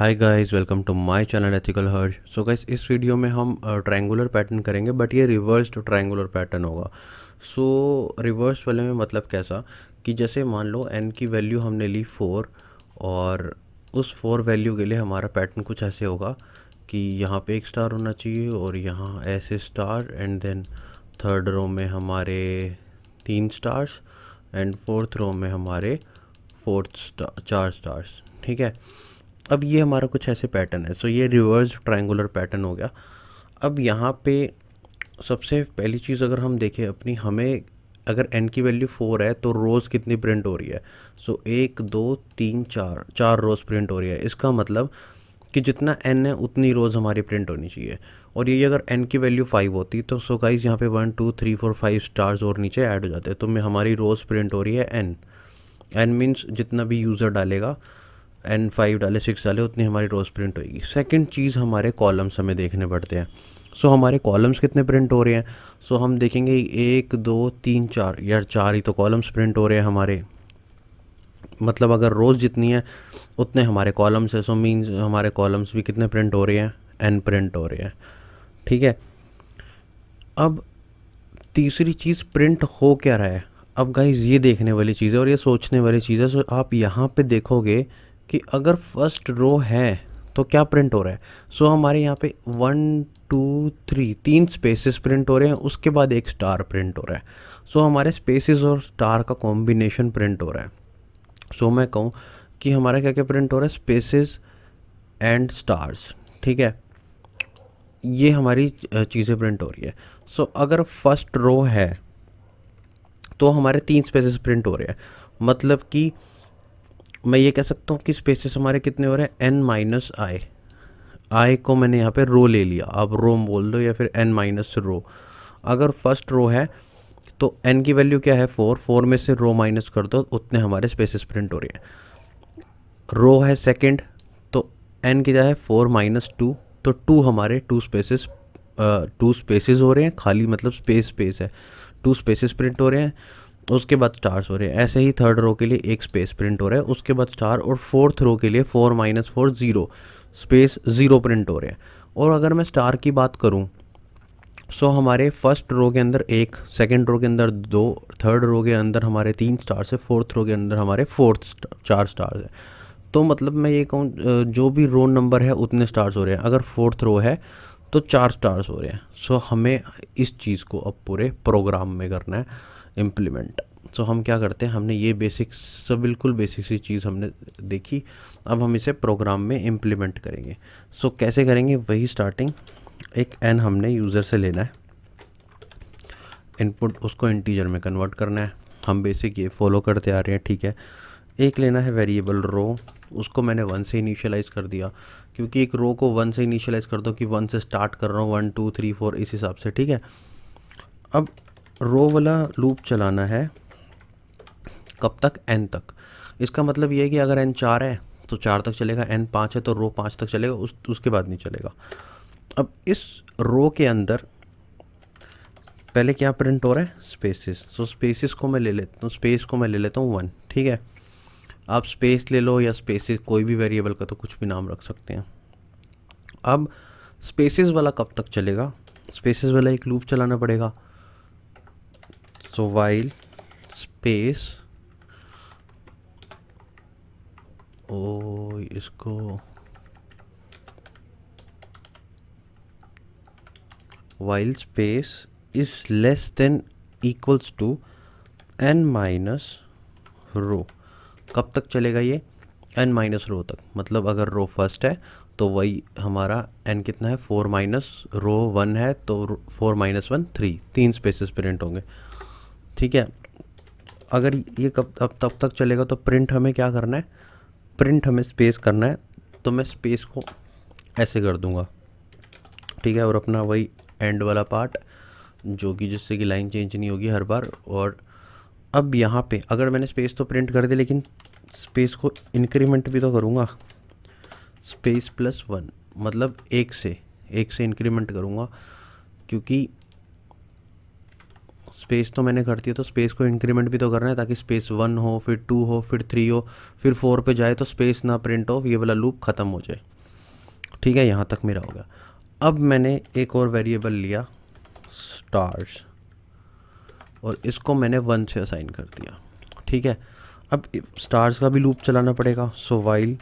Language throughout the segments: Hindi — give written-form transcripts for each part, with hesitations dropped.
Hi guys, welcome to my channel ethical Harsh. So guys, इस वीडियो में हम ट्रायंगुलर पैटर्न करेंगे, बट ये रिवर्स्ड ट्रायंगुलर पैटर्न होगा। सो रिवर्स वाले में मतलब कैसा कि जैसे मान लो n की वैल्यू हमने ली 4 और उस 4 वैल्यू के लिए हमारा पैटर्न कुछ ऐसे होगा कि यहाँ पे एक स्टार होना चाहिए और यहाँ ऐसे star, and then third row में हमारे 3 स्टार्स एंड फोर्थ रो में हमारे फोर्थ स्टार 4 स्टार्स। ठीक है, अब ये हमारा कुछ ऐसे पैटर्न है। सो ये रिवर्स ट्रायंगुलर पैटर्न हो गया। अब यहाँ पे सबसे पहली चीज़ अगर हम देखें अपनी, हमें अगर n की वैल्यू 4 है तो रोज़ कितनी प्रिंट हो रही है। सो 1 2 3 4 4 रोज़ प्रिंट हो रही है। इसका मतलब कि जितना n है उतनी रोज़ हमारी प्रिंट होनी चाहिए। और ये अगर n की वैल्यू 5 होती तो सो गाइस यहाँ पे 1 2 3 4 5 स्टार्स और नीचे ऐड हो जाते, तो में हमारी रोज़ प्रिंट हो रही है n मीन्स जितना भी यूज़र डालेगा, n5 डाले 6 डाले, उतनी हमारी रोज प्रिंट होएगी। सेकंड चीज़, हमारे कॉलम्स हमें देखने पड़ते हैं। सो हमारे कॉलम्स कितने प्रिंट हो रहे हैं। सो हम देखेंगे 1 2 3 4, यार 4 ही तो कॉलम्स प्रिंट हो रहे हैं हमारे। मतलब अगर रोज़ जितनी है उतने हमारे कॉलम्स है। सो मीन्स हमारे कॉलम्स भी कितने प्रिंट हो रहे हैं, n प्रिंट हो रहे हैं। ठीक है, अब तीसरी चीज़, प्रिंट हो क्या रहा है। अब गाइज ये देखने वाली चीज़ है और ये सोचने वाली चीज़ है। सो आप यहाँ पे देखोगे कि अगर फर्स्ट रो है तो क्या प्रिंट हो रहा है। सो हमारे यहाँ पे 1 2 3 3 स्पेसेस प्रिंट हो रहे हैं, उसके बाद एक स्टार प्रिंट हो रहा है। सो हमारे स्पेसेस और स्टार का कॉम्बिनेशन प्रिंट हो रहा है। सो मैं कहूँ कि हमारा क्या क्या प्रिंट हो रहा है, स्पेसेस एंड स्टार्स। ठीक है, ये हमारी चीज़ें प्रिंट हो रही है। सो अगर फर्स्ट रो है तो हमारे 3 स्पेसेस प्रिंट हो रहे हैं। मतलब कि मैं ये कह सकता हूँ कि स्पेसेस हमारे कितने हो रहे हैं, n माइनस आई। आई को मैंने यहाँ पे रो ले लिया, आप रो बोल दो या फिर n माइनस रो। अगर फर्स्ट रो है तो n की वैल्यू क्या है, 4 4 में से रो माइनस कर दो, उतने हमारे स्पेसेस प्रिंट हो रही है। रो है सेकंड तो n की क्या है, 4 माइनस 2, तो 2 हमारे 2 स्पेसेस हो रहे हैं खाली, मतलब स्पेस है। 2 स्पेसेस प्रिंट हो रहे हैं, उसके बाद स्टार्स हो रहे हैं। ऐसे ही थर्ड रो के लिए एक स्पेस प्रिंट हो रहा है, उसके बाद स्टार, और फोर्थ रो के लिए 4 माइनस 4 0 स्पेस 0 प्रिंट हो रहे हैं। और अगर मैं स्टार की बात करूं, सो हमारे फर्स्ट रो के अंदर एक, सेकंड रो के अंदर 2, थर्ड रो के अंदर हमारे 3 स्टार्स है, फोर्थ रो के अंदर हमारे 4 स्टार्स है। तो मतलब मैं ये कहूँ जो भी रो नंबर है उतने स्टार्स हो रहे हैं। अगर फोर्थ रो है तो 4 स्टार्स हो रहे हैं। सो हमें इस चीज़ को अब पूरे प्रोग्राम में करना है इम्प्लीमेंट। सो हम क्या करते हैं, हमने ये बेसिक सब बिल्कुल बेसिक सी चीज़ हमने देखी, अब हम इसे प्रोग्राम में इम्प्लीमेंट करेंगे। सो कैसे करेंगे, वही स्टार्टिंग, एक n हमने यूज़र से लेना है, इनपुट उसको इंटीजर में कन्वर्ट करना है। हम बेसिक ये फॉलो करते आ रहे हैं। ठीक है, एक लेना है वेरिएबल रो, उसको मैंने 1 से इनिशियलाइज़ कर दिया, क्योंकि एक रो को 1 से इनिशियलाइज़ कर दो कि 1 से स्टार्ट कर रहा हूँ, 1 2 3 4 इस हिसाब से। ठीक है, अब रो वाला लूप चलाना है कब तक, n तक। इसका मतलब ये है कि अगर n 4 है तो 4 तक चलेगा, n 5 है तो रो 5 तक चलेगा, उसके बाद नहीं चलेगा। अब इस रो के अंदर पहले क्या प्रिंट हो रहा है, स्पेसेस। सो स्पेसेस को मैं ले लेता हूँ, स्पेस को मैं ले लेता हूँ 1। ठीक है, आप स्पेस ले लो या स्पेसेस, कोई भी वेरिएबल का तो कुछ भी नाम रख सकते हैं। अब स्पेसेस वाला कब तक चलेगा, स्पेसेस वाला एक लूप चलाना पड़ेगा। सो वाइल स्पेस, ओ इसको while space is less than equals to n minus row. कब तक चलेगा ये, n माइनस रो तक। मतलब अगर रो फर्स्ट है तो वही हमारा n कितना है, 4 माइनस रो 1 है तो 4 माइनस 1 3, 3 स्पेसेस प्रिंट होंगे। ठीक है, अगर ये कब तब तक चलेगा तो प्रिंट हमें क्या करना है, प्रिंट हमें स्पेस करना है। तो मैं स्पेस को ऐसे कर दूंगा। ठीक है, और अपना वही एंड वाला पार्ट जो कि जिससे कि लाइन चेंज नहीं होगी हर बार। और अब यहाँ पे अगर मैंने स्पेस तो प्रिंट कर दिया, लेकिन स्पेस को इंक्रीमेंट भी तो करूँगा, स्पेस प्लस 1, मतलब एक से इंक्रीमेंट करूँगा, क्योंकि स्पेस तो मैंने कर दिया तो स्पेस को इंक्रीमेंट भी तो करना है, ताकि स्पेस 1 हो, फिर 2 हो, फिर 3 हो, फिर 4 पे जाए तो स्पेस ना प्रिंट हो, ये वाला लूप ख़त्म हो जाए। ठीक है, यहाँ तक मेरा हो गया। अब मैंने एक और वेरिएबल लिया स्टार्स और इसको मैंने 1 से असाइन कर दिया। ठीक है, अब स्टार्स का भी लूप चलाना पड़ेगा। So while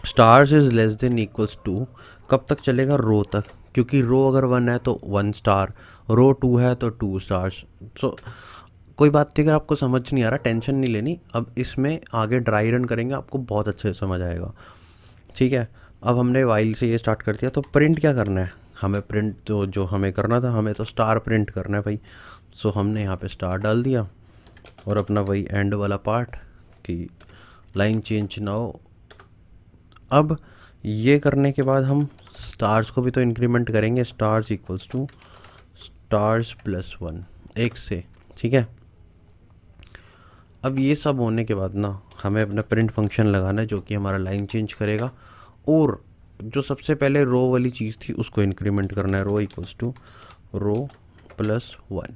stars is less than equals to, कब तक चलेगा? रो तक, क्योंकि रो अगर 1 है तो 1 स्टार, रो 2 है तो 2 स्टार्स। सो कोई बात नहीं, अगर आपको समझ नहीं आ रहा टेंशन नहीं लेनी, अब इसमें आगे ड्राई रन करेंगे आपको बहुत अच्छे से समझ आएगा। ठीक है, अब हमने वाइल से ये स्टार्ट कर दिया, तो प्रिंट क्या करना है हमें? प्रिंट तो जो हमें करना था, हमें तो स्टार प्रिंट करना है भाई। सो हमने यहाँ पे स्टार डाल दिया और अपना वही एंड वाला पार्ट कि लाइन चेंज ना हो। अब ये करने के बाद हम स्टार्स को भी तो इंक्रीमेंट करेंगे, stars equals to stars plus 1 एक से। ठीक है, अब ये सब होने के बाद ना हमें अपना प्रिंट फंक्शन लगाना है जो कि हमारा लाइन चेंज करेगा, और जो सबसे पहले रो वाली चीज़ थी उसको इंक्रीमेंट करना है, row equals to row plus 1।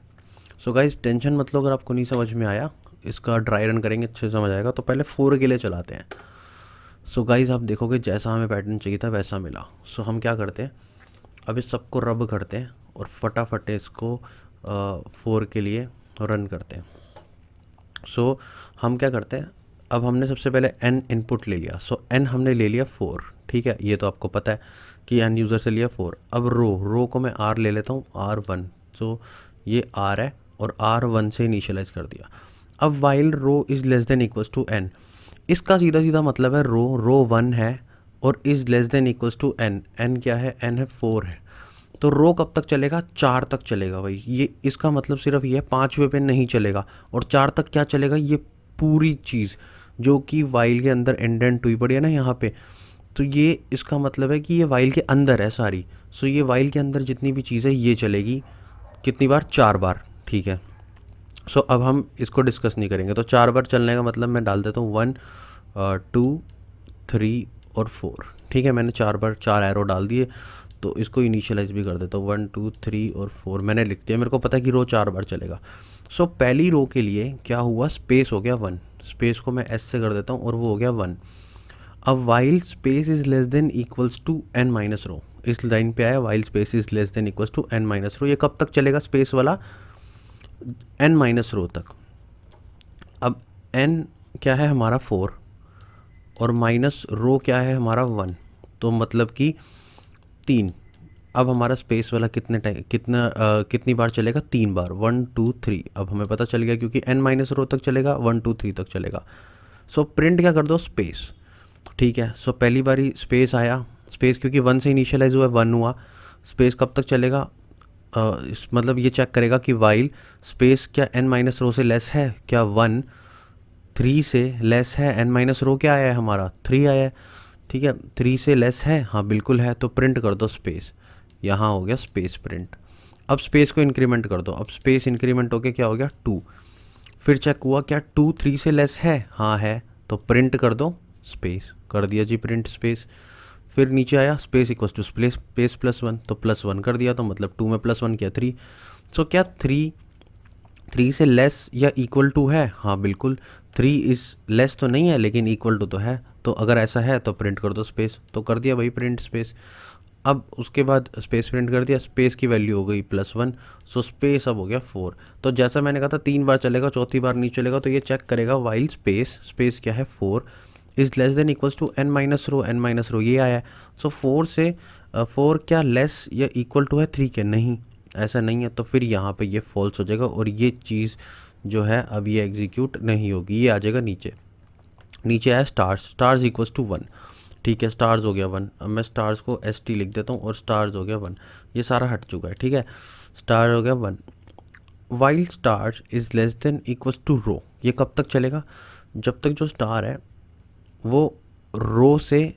So guys tension मत लो, अगर आपको नहीं समझ में आया, इसका ड्राई रन करेंगे अच्छे से समझ आएगा। तो पहले 4 के लिए चलाते हैं। सो गाइस आप देखोगे जैसा हमें पैटर्न चाहिए था वैसा मिला। सो हम क्या करते हैं, अब इस सबको रब करते हैं और फटाफट इसको 4 के लिए रन करते हैं। सो हम क्या करते हैं, अब हमने सबसे पहले n इनपुट ले लिया। सो n हमने ले लिया 4। ठीक है, ये तो आपको पता है कि n यूज़र से लिया 4। अब रो को मैं r ले लेता हूँ, r1। सो ये r है और r1 से इनिशियलाइज कर दिया। अब while row is less than equals to n, इसका सीधा सीधा मतलब है रो 1 है और is less than equals to n क्या है? n है 4 है। तो रो कब तक चलेगा? 4 तक चलेगा भाई। ये इसका मतलब सिर्फ ये 5वें पे नहीं चलेगा, और 4 तक क्या चलेगा? ये पूरी चीज़ जो कि वाइल के अंदर इंडेंट हुई पड़ी है ना यहाँ पे, तो ये इसका मतलब है कि ये वाइल के अंदर है सारी। सो ये वाइल के अंदर जितनी भी चीज़ है ये चलेगी कितनी बार? 4 बार। ठीक है, सो अब हम इसको डिस्कस नहीं करेंगे। तो 4 बार चलने का मतलब मैं डाल देता हूँ 1 2 3 और 4। ठीक है, मैंने 4 बार 4 एरो डाल दिए, तो इसको इनिशियलाइज भी कर देता हूँ 1 2 3 और 4 मैंने लिख दिया। मेरे को पता है कि रो 4 बार चलेगा। सो पहली रो के लिए क्या हुआ? स्पेस हो गया 1, स्पेस को मैं एस से कर देता हूँ और वो हो गया 1। अब while space is less than equals to n minus row, इस लाइन पे आया while space is less than equals to n minus row. ये कब तक चलेगा स्पेस वाला? n माइनस रो तक। अब n क्या है हमारा? 4 और माइनस रो क्या है हमारा? 1, तो मतलब कि 3। अब हमारा स्पेस वाला कितनी बार चलेगा? 3 बार, 1 2 3। अब हमें पता चल गया क्योंकि n माइनस रो तक चलेगा, 1 2 3 तक चलेगा। सो प्रिंट क्या कर दो? स्पेस। ठीक है, सो पहली बारी स्पेस आया, स्पेस क्योंकि 1 से इनिशियलाइज हुआ, 1 हुआ। स्पेस कब तक चलेगा? मतलब ये चेक करेगा कि वाइल स्पेस क्या n माइनस रो से लेस है क्या? 1 3 से लेस है। n माइनस रो क्या आया है हमारा? 3 आया है। ठीक है, 3 से लेस है, हाँ बिल्कुल है, तो प्रिंट कर दो स्पेस। यहाँ हो गया स्पेस प्रिंट। अब स्पेस को इंक्रीमेंट कर दो, अब स्पेस इंक्रीमेंट होके क्या हो गया? 2। फिर चेक हुआ क्या 2 3 से लेस है? हाँ है, तो प्रिंट कर दो स्पेस। कर दिया जी प्रिंट स्पेस। फिर नीचे आया space equals to space plus 1, तो प्लस 1 कर दिया, तो मतलब 2 में प्लस 1 किया 3। सो क्या 3 से लेस या इक्वल टू है? हाँ बिल्कुल, 3 इज़ लेस तो नहीं है लेकिन इक्वल टू तो है, तो अगर ऐसा है तो प्रिंट कर दो स्पेस। तो कर दिया भाई प्रिंट स्पेस। अब उसके बाद स्पेस प्रिंट कर दिया, स्पेस की वैल्यू हो गई +1। सो स्पेस अब हो गया 4। तो जैसा मैंने कहा था 3 बार चलेगा, चौथी बार नहीं चलेगा, तो ये चेक करेगा वाइल स्पेस क्या है? 4 is less than equals to n minus row ये आया है। सो 4 से 4 क्या लेस या इक्वल टू है 3 के? नहीं, ऐसा नहीं है, तो फिर यहाँ पे ये फॉल्स हो जाएगा और ये चीज़ जो है अब ये एग्जीक्यूट नहीं होगी, ये आ जाएगा नीचे। नीचे आया स्टार्स इक्वल्स टू 1। ठीक है, स्टार्स हो गया 1। अब मैं स्टार्स को ST लिख देता हूँ और स्टार्स हो गया 1। ये सारा हट चुका है। ठीक है, स्टार हो गया 1। While stars is less than equals to row, ये कब तक चलेगा? जब तक जो स्टार है वो रो से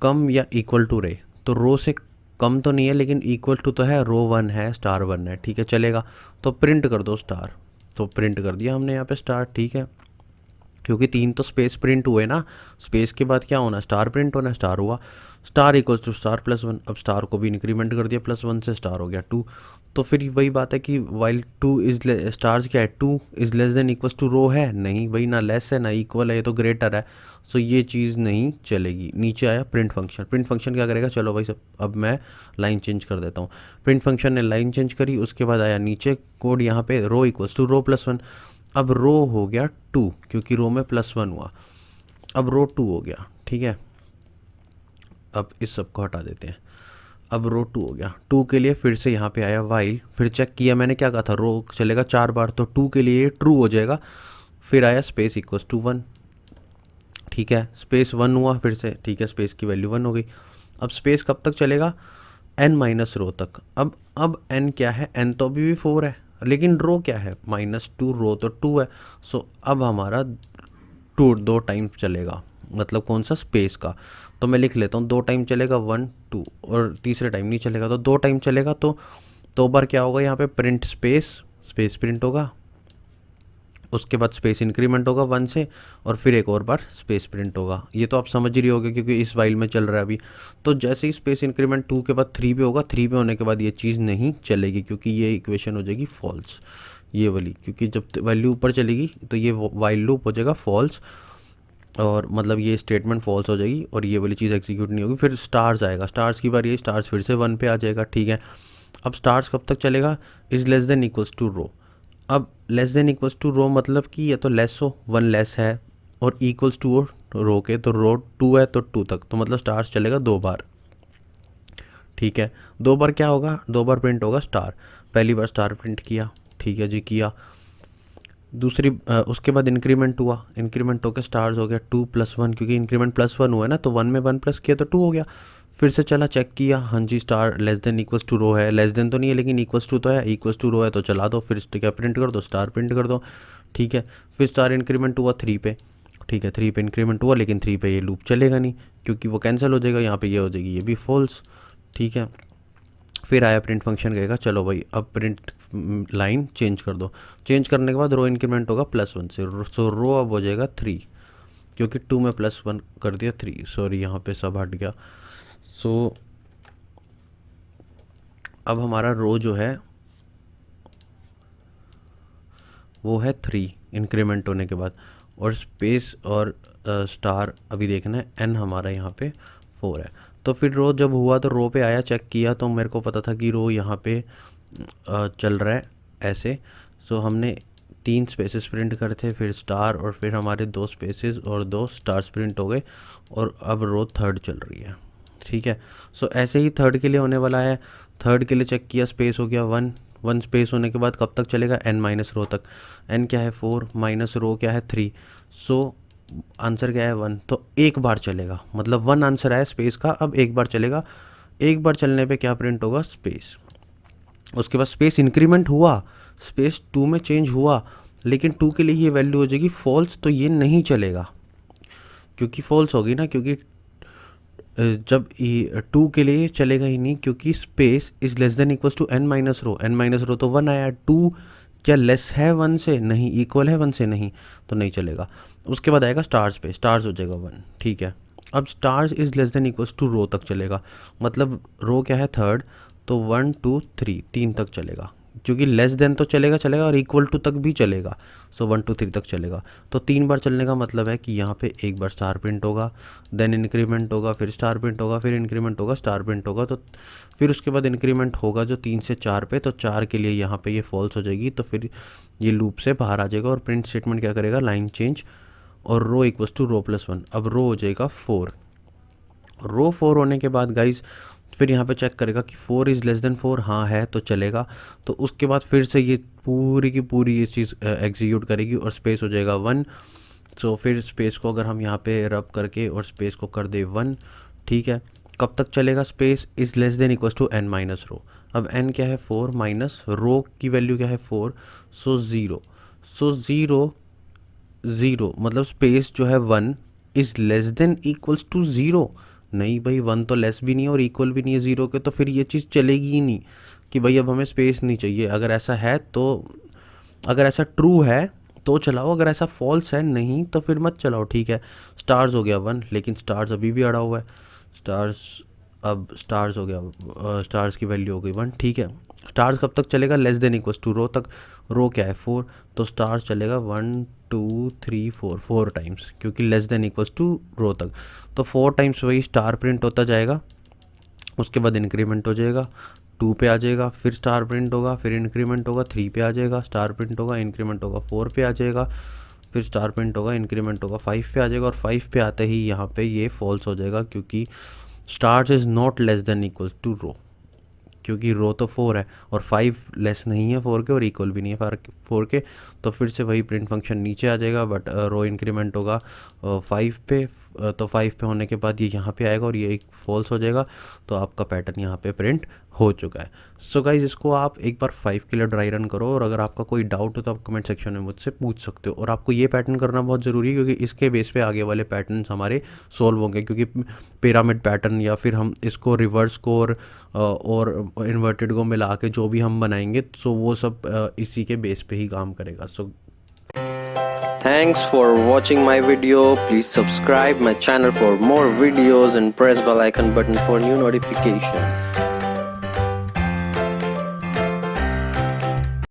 कम या इक्वल टू रहे। तो रो से कम तो नहीं है लेकिन इक्वल टू तो है, रो 1 है स्टार 1 है। ठीक है, चलेगा, तो प्रिंट कर दो स्टार। तो प्रिंट कर दिया हमने यहाँ पे स्टार। ठीक है, क्योंकि 3 तो स्पेस प्रिंट हुए ना, स्पेस के बाद क्या होना, स्टार प्रिंट होना, स्टार हुआ, star equals to star plus one. अब स्टार को भी इंक्रीमेंट कर दिया, +1 से स्टार हो गया 2। तो फिर वही बात है कि वाइल 2 इज स्टार्स क्या है, 2 is less than equals to row है नहीं भाई, ना लेस है ना इक्वल है, ये तो ग्रेटर है। सो ये चीज़ नहीं चलेगी। नीचे आया प्रिंट फंक्शन। प्रिंट फंक्शन क्या करेगा, चलो भाई सब अब मैं लाइन चेंज कर देता हूँ। प्रिंट फंक्शन ने लाइन चेंज करी, उसके बाद आया नीचे कोड यहाँ पे row equals to row plus one. अब रो हो गया 2 क्योंकि रो में +1 हुआ, अब रो 2 हो गया, ठीक है। अब इस सब को हटा देते हैं, अब रो 2 हो गया। 2 के लिए फिर से यहाँ पे आया वाइल, फिर चेक किया मैंने, क्या कहा था, रो चलेगा 4 बार, तो 2 के लिए ट्रू हो जाएगा। फिर आया स्पेस इक्वल्स टू 1, ठीक है, स्पेस 1 हुआ फिर से, ठीक है, स्पेस की वैल्यू 1 हो गई। अब स्पेस कब तक चलेगा, n माइनस रो तक। अब n क्या है, n तो अभी भी 4 है, लेकिन रो क्या है, -2, रो तो 2 है। सो अब हमारा 2 टाइम चलेगा, मतलब कौन सा, स्पेस का। तो मैं लिख लेता हूँ 2 टाइम चलेगा, 1 2, और तीसरे टाइम नहीं चलेगा, तो 2 टाइम चलेगा। तो बार क्या होगा यहाँ पे, प्रिंट स्पेस, स्पेस प्रिंट होगा, उसके बाद स्पेस इंक्रीमेंट होगा 1 से, और फिर एक और बार स्पेस प्रिंट होगा। ये तो आप समझ ही रही होगे क्योंकि इस वाइल में चल रहा है अभी। तो जैसे ही स्पेस इंक्रीमेंट 2 के बाद 3 पे होगा, 3 पे होने के बाद ये चीज़ नहीं चलेगी क्योंकि ये इक्वेशन हो जाएगी फॉल्स, ये वाली, क्योंकि जब वैल्यू ऊपर चलेगी तो ये वाइल लूप हो जाएगा फॉल्स, और मतलब ये स्टेटमेंट फॉल्स हो जाएगी और ये वाली चीज़ एग्जीक्यूट नहीं होगी। फिर स्टार्स आएगा, स्टार्स की बार ये स्टार्स फिर से 1 पे आ जाएगा, ठीक है। अब स्टार्स कब तक चलेगा, is less than equals to row. अब less than equals to row मतलब कि या तो लेस हो, 1 लेस है, और इक्वल्स टू हो रो के, तो रो 2 है तो 2 तक, तो मतलब स्टार्स चलेगा 2 बार, ठीक है। 2 बार क्या होगा, 2 बार प्रिंट होगा स्टार। पहली बार स्टार प्रिंट किया, ठीक है जी, किया। दूसरी उसके बाद इंक्रीमेंट हुआ, इंक्रीमेंट होकर स्टार्स हो गया 2 + 1, क्योंकि इंक्रीमेंट +1 हुआ है ना, तो 1 में 1 प्लस किया तो 2 हो गया। फिर से चला, चेक किया, हाँ जी star less than equals to row है, लेस देन तो नहीं है लेकिन इक्वल्स टू तो है, इक्वल्स टू रो है तो चला दो, फिर क्या प्रिंट कर दो, स्टार प्रिंट कर दो, ठीक है। फिर स्टार इंक्रीमेंट हुआ 3 पे, ठीक है, 3 पे इंक्रीमेंट हुआ, लेकिन 3 पे ये लूप चलेगा नहीं क्योंकि वो कैंसिल हो जाएगा, यहाँ पे ये हो जाएगी, ये भी फॉल्स, ठीक है। फिर आया प्रिंट फंक्शन, कहेगा चलो भाई अब प्रिंट लाइन चेंज कर दो। चेंज करने के बाद रो इंक्रीमेंट होगा +1 से, सो रो अब हो जाएगा 3, क्योंकि 2 में +1 कर दिया 3, सॉरी यहाँ पे सब हट गया। सो अब हमारा रो जो है वो है 3 इंक्रीमेंट होने के बाद, और स्पेस और स्टार अभी देखना है, n हमारा यहाँ पे 4 है। तो फिर रो जब हुआ तो रो पे आया, चेक किया, तो मेरे को पता था कि रो यहाँ पे चल रहा है ऐसे। सो हमने 3 स्पेसेस प्रिंट करे थे, फिर स्टार, और फिर हमारे 2 स्पेसेस और 2 स्टार्स प्रिंट हो गए, और अब रो 3rd चल रही है, ठीक है। सो ऐसे ही 3rd के लिए होने वाला है। 3rd के लिए चेक किया, स्पेस हो गया 1 स्पेस होने के बाद कब तक चलेगा, n माइनस रो तक। n क्या है 4, माइनस रो क्या है 3, सो आंसर क्या है 1, तो एक बार चलेगा, मतलब 1 आंसर आया स्पेस का, अब एक बार चलेगा। एक बार चलने पे क्या प्रिंट होगा, स्पेस। उसके बाद स्पेस इंक्रीमेंट हुआ, स्पेस 2 में चेंज हुआ, लेकिन 2 के लिए ये वैल्यू हो जाएगी फॉल्स, तो ये नहीं चलेगा क्योंकि फॉल्स होगी ना, क्योंकि जब 2 के लिए चलेगा ही नहीं, क्योंकि space is less than equals to n minus row, n minus row तो 1 आया, 2 क्या लेस है 1 से, नहीं, इक्वल है 1 से, नहीं, तो नहीं चलेगा। उसके बाद आएगा स्टार्स पे, स्टार्स हो जाएगा 1, ठीक है। अब stars is less than equals to row तक चलेगा, मतलब रो क्या है 3rd, तो 1 2 3 3 तक चलेगा, क्योंकि लेस देन तो चलेगा और इक्वल टू तक भी चलेगा, सो 1 2 3 तक चलेगा। तो 3 बार चलने का मतलब है कि यहाँ पे एक बार स्टार प्रिंट होगा, देन इंक्रीमेंट होगा, फिर स्टार प्रिंट होगा, फिर इंक्रीमेंट होगा, स्टार प्रिंट होगा, तो फिर उसके बाद इंक्रीमेंट होगा जो 3 से 4 पे, तो 4 के लिए यहाँ पे ये फॉल्स हो जाएगी, तो फिर ये लूप से बाहर आ जाएगा, और प्रिंट स्टेटमेंट क्या करेगा, लाइन चेंज, और रो इक्वल्स टू रो +1। अब रो हो जाएगा 4। रो 4 होने के बाद गाइज फिर यहाँ पे चेक करेगा कि 4 इज़ लेस देन 4, हाँ है तो चलेगा। तो उसके बाद फिर से ये पूरी की पूरी ये चीज़ एग्जीक्यूट करेगी, और स्पेस हो जाएगा 1। सो फिर स्पेस को अगर हम यहाँ पे रब करके और स्पेस को कर दे 1, ठीक है, कब तक चलेगा, space is less than equals to n minus row. अब n क्या है 4, माइनस रो की वैल्यू क्या है 4, सो 0, सो 0 मतलब स्पेस जो है 1 is less than equals to 0, नहीं भाई 1 तो लेस भी नहीं है और इक्वल भी नहीं है 0 के, तो फिर ये चीज़ चलेगी ही नहीं कि भाई अब हमें स्पेस नहीं चाहिए। अगर ऐसा है तो, अगर ऐसा ट्रू है तो चलाओ, अगर ऐसा फॉल्स है नहीं तो फिर मत चलाओ, ठीक है। स्टार्स हो गया 1, लेकिन स्टार्स अभी भी अड़ा हुआ है। स्टार्स, अब स्टार्स हो गया, स्टार्स की वैल्यू हो गई 1, ठीक है। स्टार्स कब तक चलेगा, less than equals to row तक। रो क्या है 4, तो स्टार्स चलेगा 1 2 3 4, 4 टाइम्स, क्योंकि less than equals to row तक। तो 4 टाइम्स वही स्टार प्रिंट होता जाएगा, उसके बाद इंक्रीमेंट हो जाएगा, 2 पे आ जाएगा, फिर स्टार प्रिंट होगा, फिर इंक्रीमेंट होगा, 3 पे आ जाएगा, स्टार प्रिंट होगा, इंक्रीमेंट होगा, 4 पे आ जाएगा, फिर स्टार प्रिंट होगा, इंक्रीमेंट होगा, 5 पे आ जाएगा, और 5 पे आते ही यहाँ पे ये फॉल्स हो जाएगा, क्योंकि stars is not less than equals to row, क्योंकि रो तो 4 है और 5 लेस नहीं है 4 के और इक्वल भी नहीं है 4 के। तो फिर से वही प्रिंट फंक्शन नीचे आ जाएगा, बट रो इंक्रीमेंट होगा 5 पे, तो 5 पे होने के बाद ये यहाँ पे आएगा और ये एक फॉल्स हो जाएगा। तो आपका पैटर्न यहाँ पे प्रिंट हो चुका है। सो गाइज, इसको आप एक बार 5 के लिए ड्राई रन करो, और अगर आपका कोई डाउट हो तो आप कमेंट सेक्शन में मुझसे पूछ सकते हो। और आपको ये पैटर्न करना बहुत ज़रूरी है, क्योंकि इसके बेस पे आगे वाले पैटर्न्स हमारे सोल्व होंगे, क्योंकि पिरामिड पैटर्न या फिर हम इसको रिवर्स को और इन्वर्टेड को मिला के जो भी हम बनाएंगे, सो वो सब इसी के बेस पे ही काम करेगा। सो Thanks for watching my video. Please subscribe my channel for more videos and press bell icon button for new notification.